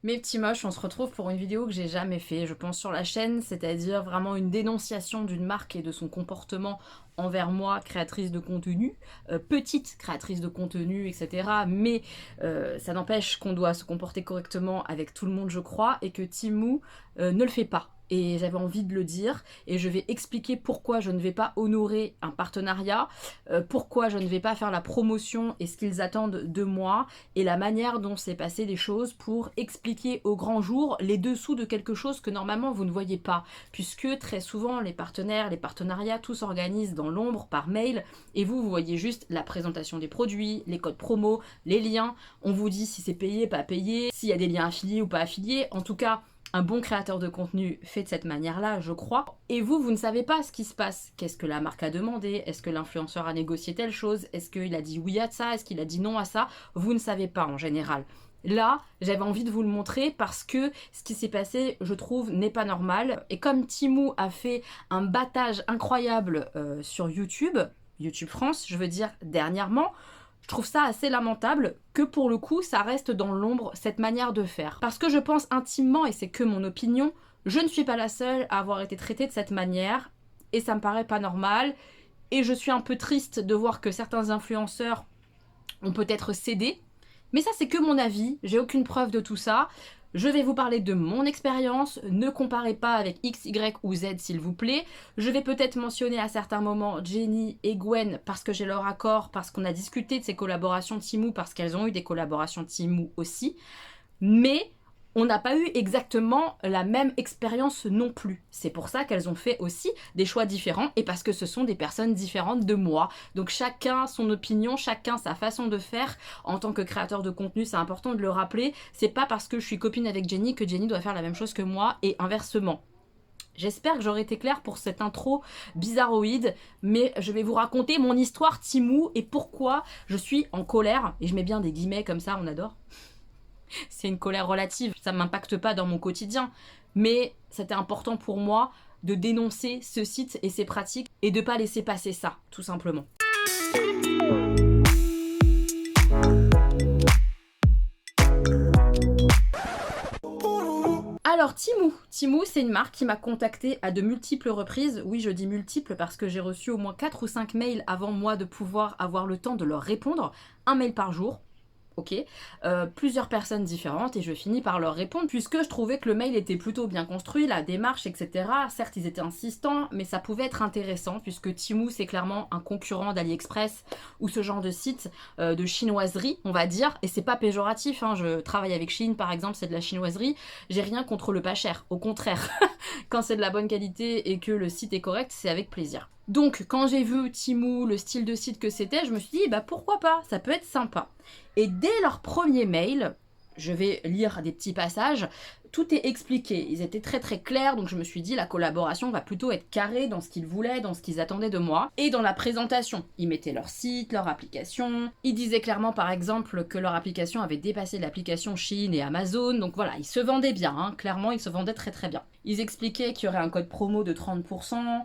Mes petits moches, on se retrouve pour une vidéo que j'ai jamais fait, je pense, sur la chaîne, c'est-à-dire vraiment une dénonciation d'une marque et de son comportement envers moi, créatrice de contenu, petite créatrice de contenu, etc. Mais ça n'empêche qu'on doit se comporter correctement avec tout le monde, je crois, et que Temu ne le fait pas. Et j'avais envie de le dire, et je vais expliquer pourquoi je ne vais pas honorer un partenariat, pourquoi je ne vais pas faire la promotion et ce qu'ils attendent de moi, et la manière dont s'est passé les choses pour expliquer au grand jour les dessous de quelque chose que normalement vous ne voyez pas, puisque très souvent les partenaires, les partenariats, tout s'organise dans l'ombre par mail, et vous voyez juste la présentation des produits, les codes promo, les liens, on vous dit si c'est payé, pas payé, s'il y a des liens affiliés ou pas affiliés, en tout cas un bon créateur de contenu fait de cette manière-là, je crois. Et vous, vous ne savez pas ce qui se passe. Qu'est-ce que la marque a demandé? Est-ce que l'influenceur a négocié telle chose? Est-ce qu'il a dit oui à ça? Est-ce qu'il a dit non à ça? Vous ne savez pas en général. Là, j'avais envie de vous le montrer parce que ce qui s'est passé, je trouve, n'est pas normal. Et comme Temu a fait un battage incroyable sur YouTube, YouTube France, je veux dire, dernièrement, je trouve ça assez lamentable que pour le coup ça reste dans l'ombre cette manière de faire. Parce que je pense intimement, et c'est que mon opinion, je ne suis pas la seule à avoir été traitée de cette manière et ça me paraît pas normal. Et je suis un peu triste de voir que certains influenceurs ont peut-être cédé. Mais ça c'est que mon avis, j'ai aucune preuve de tout ça. Je vais vous parler de mon expérience, ne comparez pas avec X, Y ou Z s'il vous plaît. Je vais peut-être mentionner à certains moments Jenny et Gwen parce que j'ai leur accord, parce qu'on a discuté de ces collaborations Temu, parce qu'elles ont eu des collaborations Temu aussi. Mais on n'a pas eu exactement la même expérience non plus. C'est pour ça qu'elles ont fait aussi des choix différents et parce que ce sont des personnes différentes de moi. Donc chacun son opinion, chacun sa façon de faire. En tant que créateur de contenu, c'est important de le rappeler. C'est pas parce que je suis copine avec Jenny que Jenny doit faire la même chose que moi et inversement. J'espère que j'aurai été claire pour cette intro bizarroïde, mais je vais vous raconter mon histoire Temu et pourquoi je suis en colère. Et je mets bien des guillemets comme ça, on adore. C'est une colère relative, ça ne m'impacte pas dans mon quotidien, mais c'était important pour moi de dénoncer ce site et ses pratiques et de ne pas laisser passer ça, tout simplement. Alors Temu, c'est une marque qui m'a contactée à de multiples reprises. Oui, je dis multiples parce que j'ai reçu au moins 4 ou 5 mails avant moi de pouvoir avoir le temps de leur répondre. Un mail par jour. Ok, plusieurs personnes différentes et je finis par leur répondre puisque je trouvais que le mail était plutôt bien construit, la démarche, etc. Certes, ils étaient insistants, mais ça pouvait être intéressant puisque Temu, c'est clairement un concurrent d'AliExpress ou ce genre de site de chinoiserie, on va dire, et c'est pas péjoratif, hein. Je travaille avec Shein, par exemple, c'est de la chinoiserie, j'ai rien contre le pas cher, au contraire, quand c'est de la bonne qualité et que le site est correct, c'est avec plaisir. Donc, quand j'ai vu Temu, le style de site que c'était, je me suis dit, bah pourquoi pas, ça peut être sympa. Et dès leur premier mail, je vais lire des petits passages, tout est expliqué. Ils étaient très très clairs, donc je me suis dit la collaboration va plutôt être carrée dans ce qu'ils voulaient, dans ce qu'ils attendaient de moi. Et dans la présentation, ils mettaient leur site, leur application. Ils disaient clairement par exemple que leur application avait dépassé l'application Shein et Amazon. Donc voilà, ils se vendaient bien, hein. Clairement ils se vendaient très très bien. Ils expliquaient qu'il y aurait un code promo de 30%,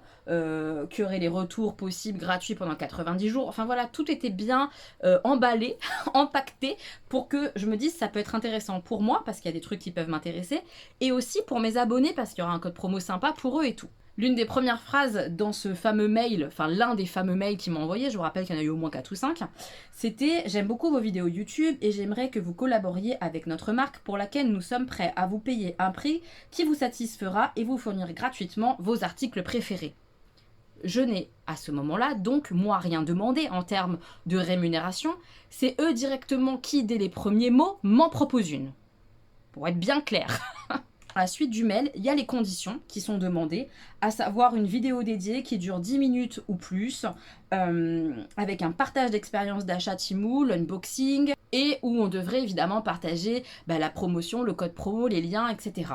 qu'il y aurait les retours possibles gratuits pendant 90 jours. Enfin voilà, tout était bien emballé, empaqueté pour que je me dise ça peut être intéressant pour moi parce qu'il y a des trucs qui peuvent m'intéresser et aussi pour mes abonnés parce qu'il y aura un code promo sympa pour eux et tout. L'une des premières phrases dans ce fameux mail, enfin l'un des fameux mails qu'ils m'ont envoyé, je vous rappelle qu'il y en a eu au moins 4 ou 5, c'était « J'aime beaucoup vos vidéos YouTube et j'aimerais que vous collaboriez avec notre marque pour laquelle nous sommes prêts à vous payer un prix qui vous satisfera et vous fournir gratuitement vos articles préférés. » Je n'ai à ce moment-là donc moi rien demandé en termes de rémunération, c'est eux directement qui dès les premiers mots m'en proposent une. Pour être bien clair. À la suite du mail, il y a les conditions qui sont demandées, à savoir une vidéo dédiée qui dure 10 minutes ou plus, avec un partage d'expérience d'achat Temu, l'unboxing, et où on devrait évidemment partager la promotion, le code promo, les liens, etc.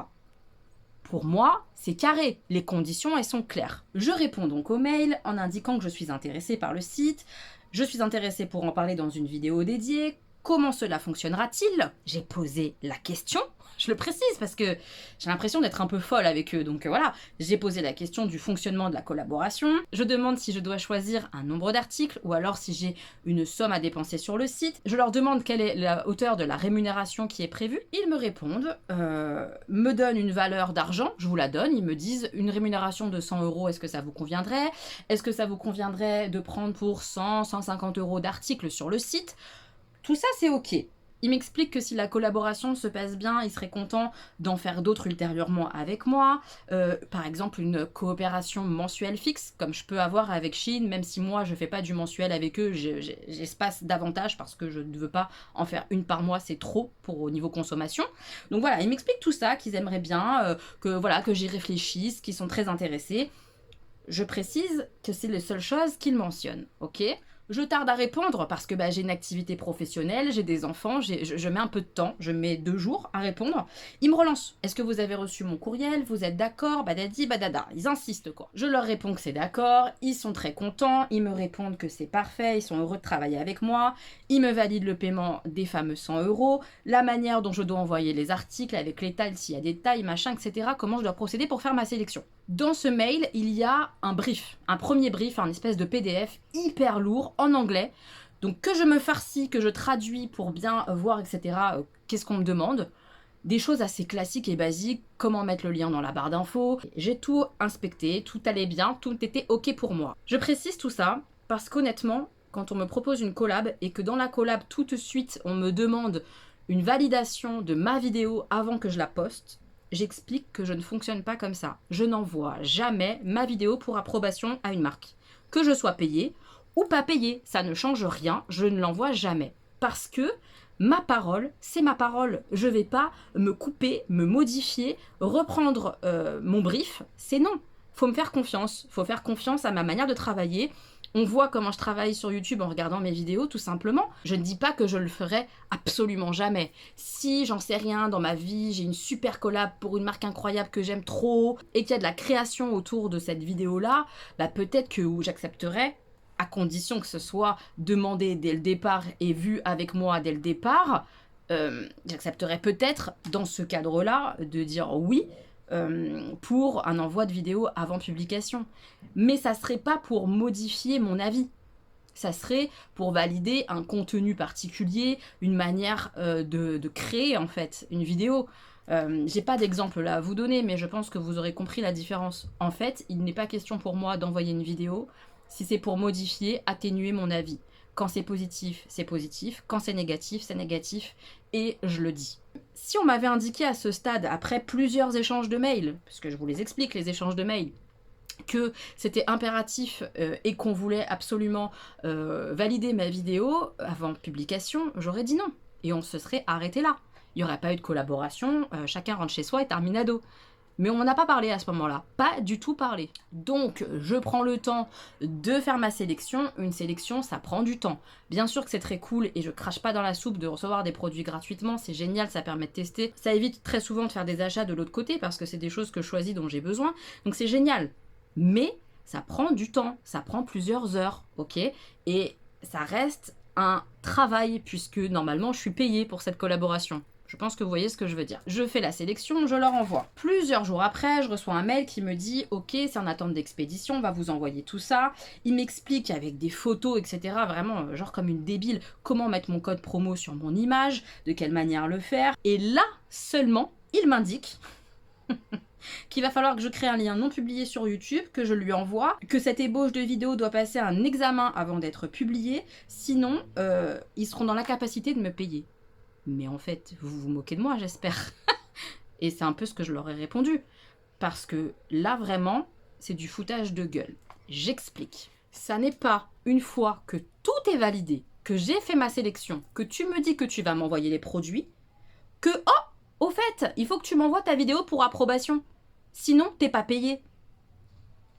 Pour moi, c'est carré, les conditions elles sont claires. Je réponds donc au mail en indiquant que je suis intéressée par le site, je suis intéressée pour en parler dans une vidéo dédiée, Comment cela fonctionnera-t-il? J'ai posé la question. Je le précise parce que j'ai l'impression d'être un peu folle avec eux. Donc voilà, j'ai posé la question du fonctionnement de la collaboration. Je demande si je dois choisir un nombre d'articles ou alors si j'ai une somme à dépenser sur le site. Je leur demande quelle est la hauteur de la rémunération qui est prévue. Ils me répondent, me donnent une valeur d'argent, je vous la donne. Ils me disent une rémunération de 100 €, est-ce que ça vous conviendrait? Est-ce que ça vous conviendrait de prendre pour 100, 150 € d'articles sur le site? Tout ça, c'est ok. Il m'explique que si la collaboration se passe bien, il serait content d'en faire d'autres ultérieurement avec moi. Par exemple, une coopération mensuelle fixe, comme je peux avoir avec Shein, même si moi, je fais pas du mensuel avec eux, j'espace davantage parce que je ne veux pas en faire une par mois, c'est trop pour au niveau consommation. Donc voilà, il m'explique tout ça, qu'ils aimeraient bien, que j'y réfléchisse, qu'ils sont très intéressés. Je précise que c'est les seules choses qu'il mentionne, ok? Je tarde à répondre parce que j'ai une activité professionnelle, j'ai des enfants, je mets un peu de temps, je mets 2 jours à répondre. Ils me relancent. Est-ce que vous avez reçu mon courriel? Vous êtes d'accord? Badadi, badada. Ils insistent quoi. Je leur réponds que c'est d'accord, ils sont très contents, ils me répondent que c'est parfait, ils sont heureux de travailler avec moi, ils me valident le paiement des fameux 100 €, la manière dont je dois envoyer les articles avec les tailles, s'il y a des tailles, machin, etc. Comment je dois procéder pour faire ma sélection. Dans ce mail, il y a un brief, un premier brief, un espèce de PDF hyper lourd en anglais. Donc que je me farcis, que je traduis pour bien voir, etc. Qu'est-ce qu'on me demande? Des choses assez classiques et basiques, comment mettre le lien dans la barre d'infos. J'ai tout inspecté, tout allait bien, tout était ok pour moi. Je précise tout ça parce qu'honnêtement, quand on me propose une collab et que dans la collab tout de suite on me demande une validation de ma vidéo avant que je la poste, j'explique que je ne fonctionne pas comme ça. Je n'envoie jamais ma vidéo pour approbation à une marque. Que je sois payée ou pas payée, ça ne change rien, je ne l'envoie jamais. Parce que ma parole, c'est ma parole. Je ne vais pas me couper, me modifier, reprendre mon brief, c'est non. Faut me faire confiance, faut faire confiance à ma manière de travailler. On voit comment je travaille sur YouTube en regardant mes vidéos, tout simplement. Je ne dis pas que je le ferai absolument jamais. Si, j'en sais rien, dans ma vie, j'ai une super collab pour une marque incroyable que j'aime trop, et qu'il y a de la création autour de cette vidéo-là, peut-être que j'accepterai, à condition que ce soit demandé dès le départ et vu avec moi dès le départ, j'accepterai peut-être, dans ce cadre-là, de dire oui, pour un envoi de vidéo avant publication. Mais ça serait pas pour modifier mon avis. Ça serait pour valider un contenu particulier, une manière de créer en fait une vidéo. J'ai pas d'exemple là à vous donner, mais je pense que vous aurez compris la différence. En fait, il n'est pas question pour moi d'envoyer une vidéo si c'est pour modifier, atténuer mon avis. Quand c'est positif, c'est positif. Quand c'est négatif, c'est négatif. Et je le dis. Si on m'avait indiqué à ce stade, après plusieurs échanges de mails, parce que je vous les explique, les échanges de mails, que c'était impératif et qu'on voulait absolument valider ma vidéo avant publication, j'aurais dit non. Et on se serait arrêté là. Il n'y aurait pas eu de collaboration, chacun rentre chez soi et terminado. Mais on n'en a pas parlé à ce moment-là, pas du tout parlé. Donc, je prends le temps de faire ma sélection. Une sélection, ça prend du temps. Bien sûr que c'est très cool et je crache pas dans la soupe de recevoir des produits gratuitement. C'est génial, ça permet de tester. Ça évite très souvent de faire des achats de l'autre côté parce que c'est des choses que je choisis dont j'ai besoin. Donc c'est génial. Mais ça prend du temps, ça prend plusieurs heures, ok? Et ça reste un travail puisque normalement je suis payée pour cette collaboration. Je pense que vous voyez ce que je veux dire. Je fais la sélection, je leur envoie. Plusieurs jours après, je reçois un mail qui me dit « Ok, c'est en attente d'expédition, on va vous envoyer tout ça. » Il m'explique avec des photos, etc. Vraiment, genre comme une débile, comment mettre mon code promo sur mon image, de quelle manière le faire. Et là, seulement, il m'indique qu'il va falloir que je crée un lien non publié sur YouTube, que je lui envoie, que cette ébauche de vidéo doit passer un examen avant d'être publiée, sinon, ils seront dans l'incapacité de me payer. Mais en fait, vous vous moquez de moi, j'espère. Et c'est un peu ce que je leur ai répondu. Parce que là, vraiment, c'est du foutage de gueule. J'explique. Ça n'est pas une fois que tout est validé, que j'ai fait ma sélection, que tu me dis que tu vas m'envoyer les produits, que, oh, au fait, il faut que tu m'envoies ta vidéo pour approbation. Sinon, t'es pas payé.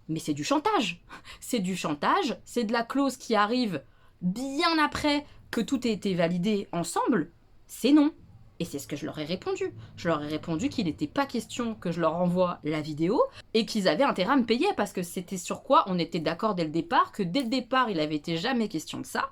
Mais c'est du chantage. C'est du chantage, c'est de la clause qui arrive bien après que tout ait été validé ensemble. C'est non. Et c'est ce que je leur ai répondu. Je leur ai répondu qu'il n'était pas question que je leur envoie la vidéo et qu'ils avaient intérêt à me payer parce que c'était sur quoi on était d'accord dès le départ, que dès le départ, il avait été jamais question de ça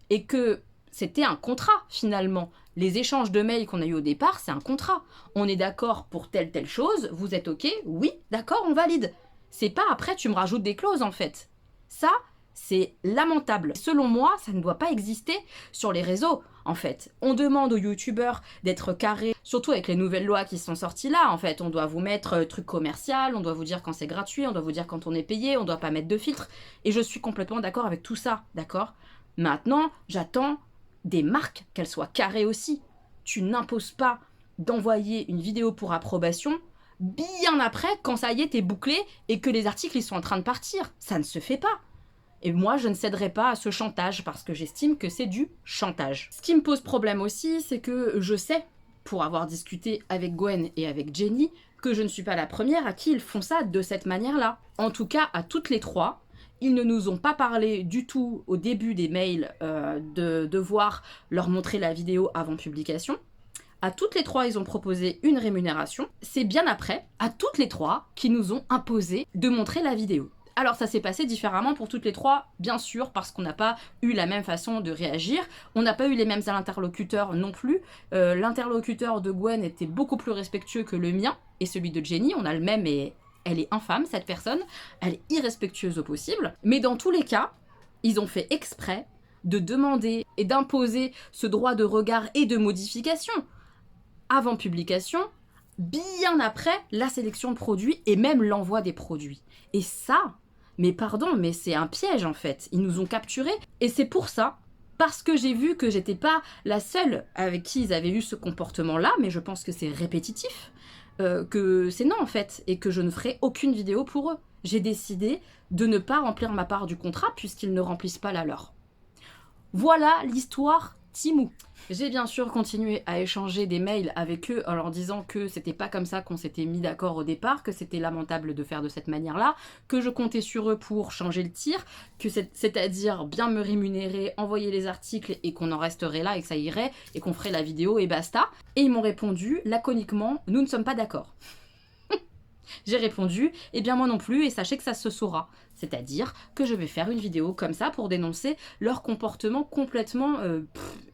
et que c'était un contrat finalement. Les échanges de mails qu'on a eu au départ, c'est un contrat. On est d'accord pour telle chose, vous êtes ok? Oui, d'accord, on valide. C'est pas après tu me rajoutes des clauses en fait. Ça, c'est lamentable. Selon moi, ça ne doit pas exister sur les réseaux, en fait. On demande aux youtubeurs d'être carrés, surtout avec les nouvelles lois qui sont sorties là, en fait. On doit vous mettre truc commercial, on doit vous dire quand c'est gratuit, on doit vous dire quand on est payé, on doit pas mettre de filtre. Et je suis complètement d'accord avec tout ça, d'accord? Maintenant, j'attends des marques qu'elles soient carrées aussi. Tu n'imposes pas d'envoyer une vidéo pour approbation bien après, quand ça y est, t'es bouclé et que les articles ils sont en train de partir. Ça ne se fait pas. Et moi, je ne céderai pas à ce chantage parce que j'estime que c'est du chantage. Ce qui me pose problème aussi, c'est que je sais, pour avoir discuté avec Gwen et avec Jenny, que je ne suis pas la première à qui ils font ça de cette manière-là. En tout cas, à toutes les trois, ils ne nous ont pas parlé du tout au début des mails de devoir leur montrer la vidéo avant publication. À toutes les trois, ils ont proposé une rémunération. C'est bien après, à toutes les trois, qu'ils nous ont imposé de montrer la vidéo. Alors ça s'est passé différemment pour toutes les trois, bien sûr, parce qu'on n'a pas eu la même façon de réagir. On n'a pas eu les mêmes interlocuteurs non plus. L'interlocuteur de Gwen était beaucoup plus respectueux que le mien et celui de Jenny. On a le même et elle est infâme, cette personne. Elle est irrespectueuse au possible. Mais dans tous les cas, ils ont fait exprès de demander et d'imposer ce droit de regard et de modification avant publication, bien après la sélection de produits et même l'envoi des produits. Et ça, mais pardon, mais c'est un piège en fait. Ils nous ont capturés et c'est pour ça, parce que j'ai vu que j'étais pas la seule avec qui ils avaient eu ce comportement-là, mais je pense que c'est répétitif, que c'est non en fait, et que je ne ferai aucune vidéo pour eux. J'ai décidé de ne pas remplir ma part du contrat puisqu'ils ne remplissent pas la leur. Voilà l'histoire Timou. J'ai bien sûr continué à échanger des mails avec eux en leur disant que c'était pas comme ça qu'on s'était mis d'accord au départ, que c'était lamentable de faire de cette manière-là, que je comptais sur eux pour changer le tir, que c'est-à-dire bien me rémunérer, envoyer les articles et qu'on en resterait là et que ça irait et qu'on ferait la vidéo et basta. Et ils m'ont répondu laconiquement, nous ne sommes pas d'accord. J'ai répondu, eh bien moi non plus, et sachez que ça se saura. C'est-à-dire que je vais faire une vidéo comme ça pour dénoncer leur comportement complètement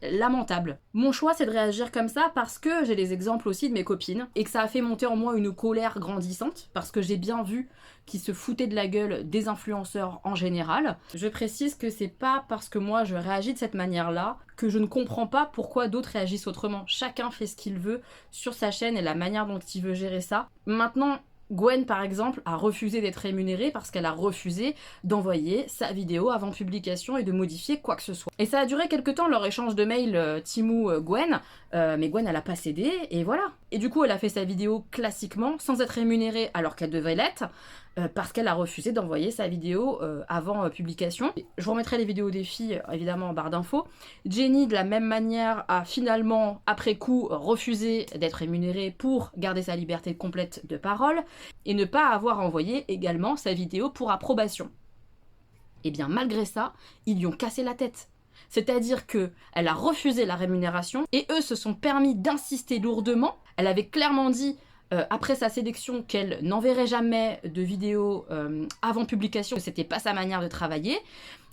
lamentable. Mon choix, c'est de réagir comme ça parce que j'ai les exemples aussi de mes copines, et que ça a fait monter en moi une colère grandissante, parce que j'ai bien vu qu'ils se foutaient de la gueule des influenceurs en général. Je précise que c'est pas parce que moi je réagis de cette manière-là que je ne comprends pas pourquoi d'autres réagissent autrement. Chacun fait ce qu'il veut sur sa chaîne et la manière dont il veut gérer ça. Maintenant, Gwen, par exemple, a refusé d'être rémunérée parce qu'elle a refusé d'envoyer sa vidéo avant publication et de modifier quoi que ce soit. Et ça a duré quelques temps leur échange de mails Timou-Gwen, mais Gwen elle a pas cédé et voilà. Et du coup elle a fait sa vidéo classiquement, sans être rémunérée alors qu'elle devait l'être, parce qu'elle a refusé d'envoyer sa vidéo avant publication. Je vous remettrai les vidéos des filles évidemment en barre d'infos. Jenny de la même manière a finalement après coup refusé d'être rémunérée pour garder sa liberté complète de parole et ne pas avoir envoyé également sa vidéo pour approbation. Et bien malgré ça, ils lui ont cassé la tête. C'est-à-dire qu'elle a refusé la rémunération et eux se sont permis d'insister lourdement. Elle avait clairement dit après sa sélection qu'elle n'enverrait jamais de vidéo avant publication, que c'était pas sa manière de travailler.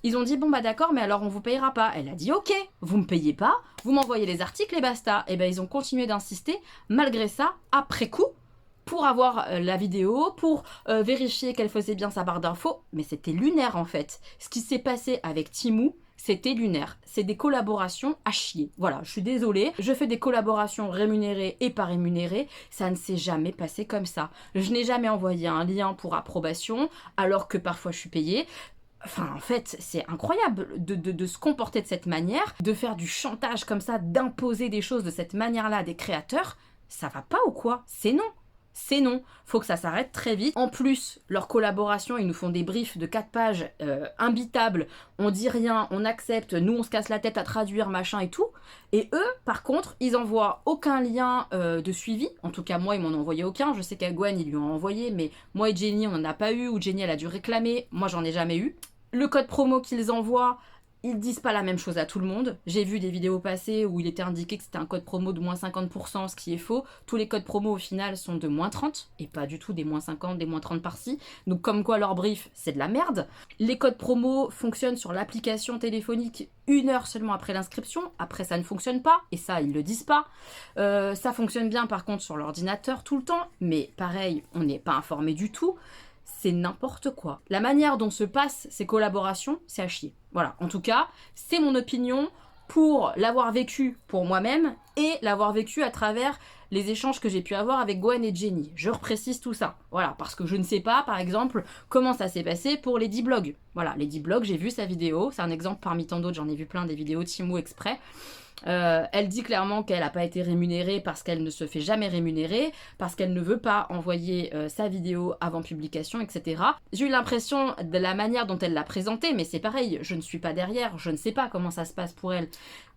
Ils ont dit bon bah d'accord, mais alors on vous payera pas. Elle a dit ok, vous me payez pas, vous m'envoyez les articles et basta. Et ben ils ont continué d'insister malgré ça après coup pour avoir la vidéo, pour vérifier qu'elle faisait bien sa barre d'infos. Mais c'était lunaire en fait. Ce qui s'est passé avec Timou, c'était lunaire. C'est des collaborations à chier. Voilà, je suis désolée. Je fais des collaborations rémunérées et pas rémunérées. Ça ne s'est jamais passé comme ça. Je n'ai jamais envoyé un lien pour approbation, alors que parfois je suis payée. Enfin, en fait, c'est incroyable de se comporter de cette manière, de faire du chantage comme ça, d'imposer des choses de cette manière-là à des créateurs. Ça va pas ou quoi? C'est non. C'est non, faut que ça s'arrête très vite. En plus, leur collaboration, ils nous font des briefs de 4 pages imbitables, on dit rien, on accepte, nous on se casse la tête à traduire, machin et tout. Et eux, par contre, ils envoient aucun lien de suivi, en tout cas moi ils m'en ont envoyé aucun, je sais qu'à Gwen ils lui ont envoyé, mais moi et Jenny on n'en a pas eu, ou Jenny elle a dû réclamer, moi j'en ai jamais eu. Le code promo qu'ils envoient, Ils disent pas la même chose à tout le monde. J'ai vu des vidéos passer où il était indiqué que c'était un code promo de moins 50%, ce qui est faux. Tous les codes promo au final sont de moins 30 et pas du tout des moins 50, des moins 30 par-ci. Donc comme quoi leur brief, c'est de la merde. Les codes promo fonctionnent sur l'application téléphonique 1 heure seulement après l'inscription. Après ça ne fonctionne pas et ça ils le disent pas. Ça fonctionne bien par contre sur l'ordinateur tout le temps. Mais pareil, on n'est pas informé du tout. C'est n'importe quoi. La manière dont se passent ces collaborations, c'est à chier. Voilà, en tout cas, c'est mon opinion pour l'avoir vécu pour moi-même et l'avoir vécu à travers les échanges que j'ai pu avoir avec Gwen et Jenny. Je reprécise tout ça. Voilà, parce que je ne sais pas, par exemple, comment ça s'est passé pour Lady Blog. Voilà, Lady Blog, j'ai vu sa vidéo. C'est un exemple parmi tant d'autres, j'en ai vu plein des vidéos Timo exprès. Elle dit clairement qu'elle n'a pas été rémunérée parce qu'elle ne se fait jamais rémunérer, parce qu'elle ne veut pas envoyer sa vidéo avant publication, etc. J'ai eu l'impression de la manière dont elle l'a présentée, mais c'est pareil, je ne suis pas derrière, je ne sais pas comment ça se passe pour elle,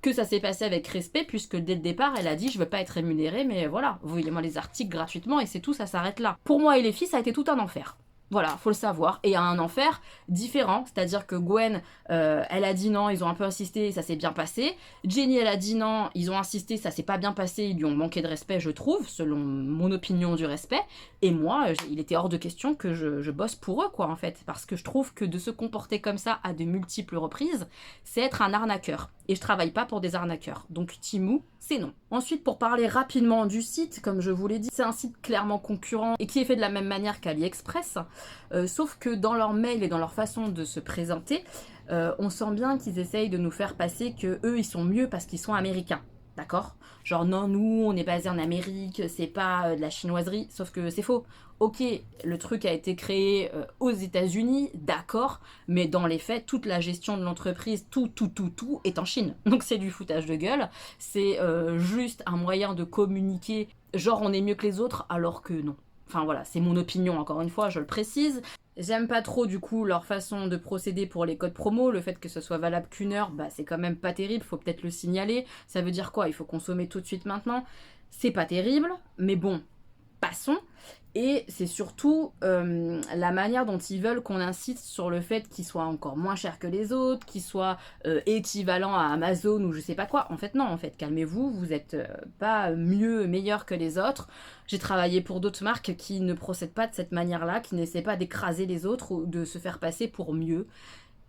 que ça s'est passé avec respect, puisque dès le départ, elle a dit « je veux pas être rémunérée, mais voilà, envoyez-moi les articles gratuitement et c'est tout, ça s'arrête là ». Pour moi et les filles, ça a été tout un enfer. Voilà, faut le savoir. Et à un enfer différent, c'est-à-dire que Gwen, elle a dit non, ils ont un peu insisté, ça s'est bien passé. Jenny, elle a dit non, ils ont insisté, ça s'est pas bien passé, ils lui ont manqué de respect, je trouve, selon mon opinion du respect. Et moi, il était hors de question que je bosse pour eux, quoi, en fait. Parce que je trouve que de se comporter comme ça à de multiples reprises, c'est être un arnaqueur. Et je travaille pas pour des arnaqueurs. Donc Timou, c'est non. Ensuite, pour parler rapidement du site, comme je vous l'ai dit, c'est un site clairement concurrent et qui est fait de la même manière qu'AliExpress. Sauf que dans leur mail et dans leur façon de se présenter, on sent bien qu'ils essayent de nous faire passer que eux ils sont mieux parce qu'ils sont américains. D'accord? Genre non, nous on est basé en Amérique, c'est pas de la chinoiserie, sauf que c'est faux. Ok, le truc a été créé aux États-Unis, d'accord, mais dans les faits, toute la gestion de l'entreprise, tout est en Chine. Donc c'est du foutage de gueule, c'est juste un moyen de communiquer, genre on est mieux que les autres, alors que non. Enfin voilà, c'est mon opinion, encore une fois, je le précise. J'aime pas trop du coup leur façon de procéder pour les codes promo, le fait que ce soit valable qu'1 heure, bah c'est quand même pas terrible, faut peut-être le signaler. Ça veut dire quoi? Il faut consommer tout de suite maintenant. C'est pas terrible, mais bon, passons. Et c'est surtout la manière dont ils veulent qu'on insiste sur le fait qu'ils soient encore moins chers que les autres, qu'ils soient équivalents à Amazon ou je sais pas quoi. En fait non, en fait calmez-vous, vous êtes pas meilleur que les autres. J'ai travaillé pour d'autres marques qui ne procèdent pas de cette manière-là, qui n'essaient pas d'écraser les autres ou de se faire passer pour mieux.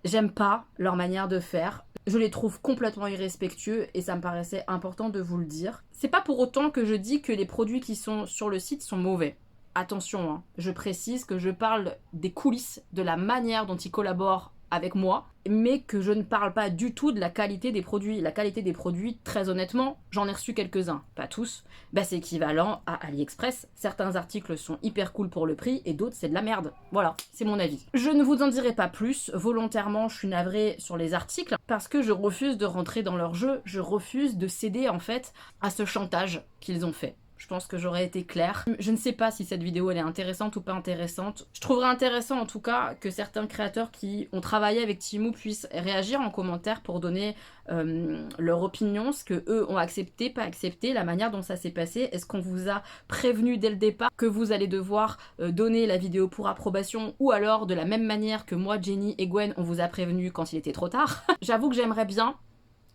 J'aime pas leur manière de faire. Je les trouve complètement irrespectueux et ça me paraissait important de vous le dire. C'est pas pour autant que je dis que les produits qui sont sur le site sont mauvais. Attention, hein, je précise que je parle des coulisses, de la manière dont ils collaborent avec moi, mais que je ne parle pas du tout de la qualité des produits. La qualité des produits, très honnêtement, j'en ai reçu quelques-uns, pas tous. Bah, c'est équivalent à AliExpress. Certains articles sont hyper cool pour le prix et d'autres c'est de la merde. Voilà, c'est mon avis. Je ne vous en dirai pas plus. Volontairement, je suis navrée sur les articles parce que je refuse de rentrer dans leur jeu. Je refuse de céder en fait à ce chantage qu'ils ont fait. Je pense que j'aurais été claire. Je ne sais pas si cette vidéo elle est intéressante ou pas intéressante. Je trouverais intéressant en tout cas que certains créateurs qui ont travaillé avec Timo puissent réagir en commentaire pour donner leur opinion, ce que eux ont accepté, pas accepté, la manière dont ça s'est passé. Est-ce qu'on vous a prévenu dès le départ que vous allez devoir donner la vidéo pour approbation, ou alors de la même manière que moi, Jenny et Gwen, on vous a prévenu quand il était trop tard. J'avoue que j'aimerais bien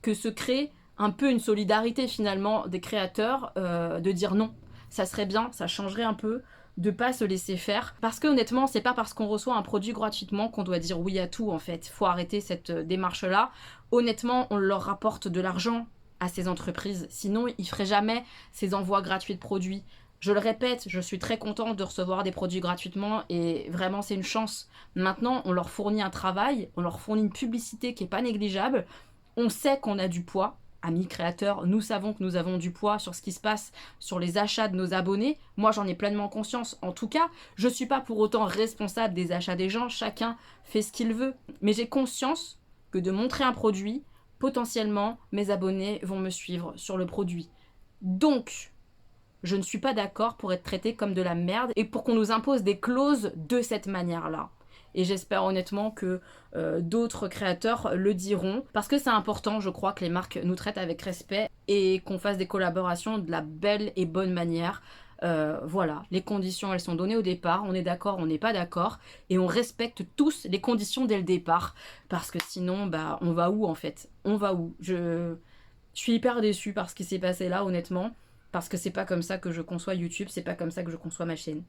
que se crée un peu une solidarité finalement des créateurs, de dire non, ça serait bien, ça changerait un peu, de pas se laisser faire. Parce que honnêtement, c'est pas parce qu'on reçoit un produit gratuitement qu'on doit dire oui à tout en fait. Faut arrêter cette démarche-là. Honnêtement, on leur rapporte de l'argent à ces entreprises, sinon ils feraient jamais ces envois gratuits de produits. Je le répète, je suis très contente de recevoir des produits gratuitement et vraiment c'est une chance. Maintenant, on leur fournit un travail, on leur fournit une publicité qui est pas négligeable. On sait qu'on a du poids. Amis créateurs, nous savons que nous avons du poids sur ce qui se passe sur les achats de nos abonnés. Moi, j'en ai pleinement conscience. En tout cas, je ne suis pas pour autant responsable des achats des gens. Chacun fait ce qu'il veut. Mais j'ai conscience que de montrer un produit, potentiellement, mes abonnés vont me suivre sur le produit. Donc, je ne suis pas d'accord pour être traité comme de la merde et pour qu'on nous impose des clauses de cette manière-là. Et j'espère honnêtement que d'autres créateurs le diront. Parce que c'est important, je crois, que les marques nous traitent avec respect et qu'on fasse des collaborations de la belle et bonne manière. Voilà, les conditions elles sont données au départ, on est d'accord, on n'est pas d'accord, et on respecte tous les conditions dès le départ, parce que sinon bah on va où en fait? On va où? Je suis hyper déçue par ce qui s'est passé là honnêtement, parce que c'est pas comme ça que je conçois YouTube, c'est pas comme ça que je conçois ma chaîne.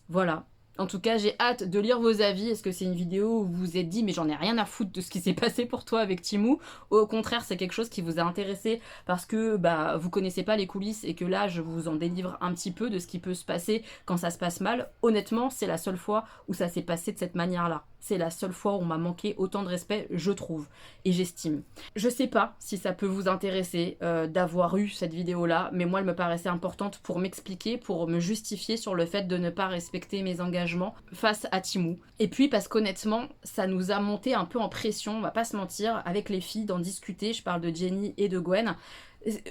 Voilà. En tout cas, j'ai hâte de lire vos avis. Est-ce que c'est une vidéo où vous vous êtes dit mais j'en ai rien à foutre de ce qui s'est passé pour toi avec Timou, ou au contraire c'est quelque chose qui vous a intéressé parce que bah vous connaissez pas les coulisses et que là je vous en délivre un petit peu de ce qui peut se passer quand ça se passe mal. Honnêtement, c'est la seule fois où ça s'est passé de cette manière-là. C'est la seule fois où on m'a manqué autant de respect, je trouve, et j'estime. Je sais pas si ça peut vous intéresser d'avoir eu cette vidéo-là, mais moi elle me paraissait importante pour m'expliquer, pour me justifier sur le fait de ne pas respecter mes engagements face à Timou. Et puis parce qu'honnêtement, ça nous a monté un peu en pression, on va pas se mentir, avec les filles d'en discuter, je parle de Jenny et de Gwen.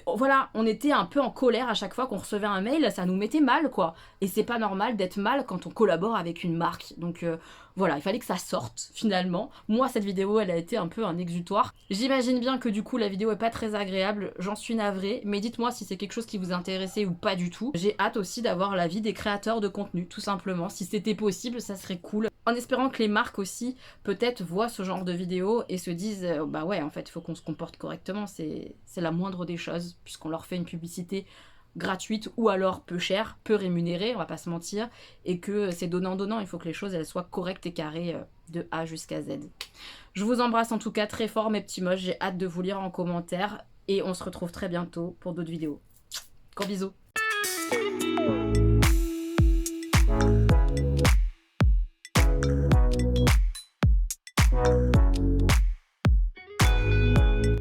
Voilà, on était un peu en colère à chaque fois qu'on recevait un mail, ça nous mettait mal quoi. Et c'est pas normal d'être mal quand on collabore avec une marque. Donc voilà, il fallait que ça sorte finalement. Moi cette vidéo elle a été un peu un exutoire. J'imagine bien que du coup la vidéo est pas très agréable, j'en suis navrée. Mais dites-moi si c'est quelque chose qui vous intéressait ou pas du tout. J'ai hâte aussi d'avoir l'avis des créateurs de contenu tout simplement. Si c'était possible ça serait cool. En espérant que les marques aussi peut-être voient ce genre de vidéo et se disent bah ouais en fait il faut qu'on se comporte correctement, c'est la moindre des choses puisqu'on leur fait une publicité gratuite ou alors peu chère, peu rémunérée, on va pas se mentir, et que c'est donnant-donnant, il faut que les choses elles soient correctes et carrées de A jusqu'à Z. Je vous embrasse en tout cas très fort mes petits moches, j'ai hâte de vous lire en commentaire et on se retrouve très bientôt pour d'autres vidéos. Gros bisous.